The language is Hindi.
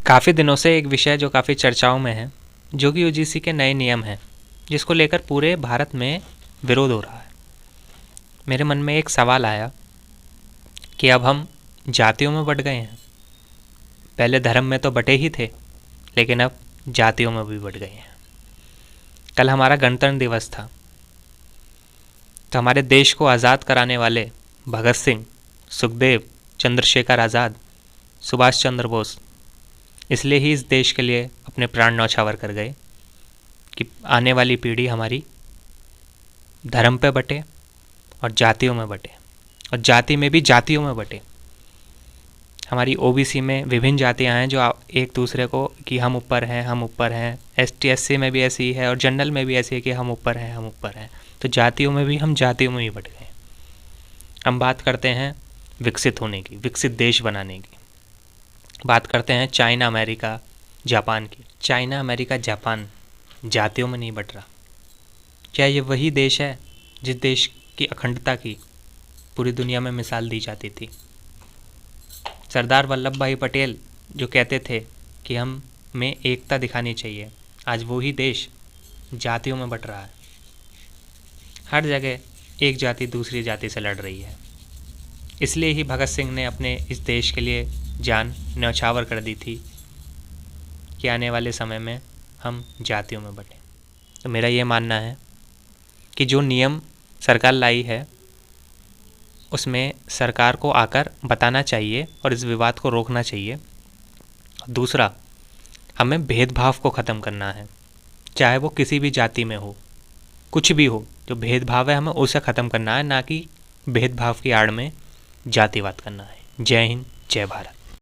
काफ़ी दिनों से एक विषय जो काफ़ी चर्चाओं में है, जो कि यूजीसी के नए नियम हैं, जिसको लेकर पूरे भारत में विरोध हो रहा है। मेरे मन में एक सवाल आया कि अब हम जातियों में बँट गए हैं। पहले धर्म में तो बटे ही थे, लेकिन अब जातियों में भी बँट गए हैं। कल हमारा गणतंत्र दिवस था, तो हमारे देश को आज़ाद कराने वाले भगत सिंह, सुखदेव, चंद्रशेखर आज़ाद, सुभाष चंद्र बोस इसलिए ही इस देश के लिए अपने प्राण न्यौछावर कर गए कि आने वाली पीढ़ी हमारी धर्म पे बटे और जातियों में बटे, और जाति में भी जातियों में बटे। हमारी ओबीसी में विभिन्न जातियां हैं जो एक दूसरे को कि हम ऊपर हैं, हम ऊपर हैं। एसटी एससी में भी ऐसी है और जनरल में भी ऐसी है कि हम ऊपर हैं, हम ऊपर हैं। तो जातियों में भी हम जातियों में ही बट गए। हम बात करते हैं विकसित होने की, विकसित देश बनाने की। बात करते हैं चाइना, अमेरिका, जापान की। चाइना, अमेरिका, जापान जातियों में नहीं बट रहा। क्या ये वही देश है जिस देश की अखंडता की पूरी दुनिया में मिसाल दी जाती थी? सरदार वल्लभ भाई पटेल जो कहते थे कि हम में एकता दिखानी चाहिए, आज वही देश जातियों में बट रहा है। हर जगह एक जाति दूसरी जाति से लड़ रही है। इसलिए ही भगत सिंह ने अपने इस देश के लिए जान न्यौछावर कर दी थी कि आने वाले समय में हम जातियों में बटें। तो मेरा ये मानना है कि जो नियम सरकार लाई है उसमें सरकार को आकर बताना चाहिए और इस विवाद को रोकना चाहिए। दूसरा, हमें भेदभाव को ख़त्म करना है, चाहे वो किसी भी जाति में हो, कुछ भी हो। जो भेदभाव है हमें उसे ख़त्म करना है, ना कि भेदभाव की आड़ में जातिवाद करना है। जय हिंद, जय भारत।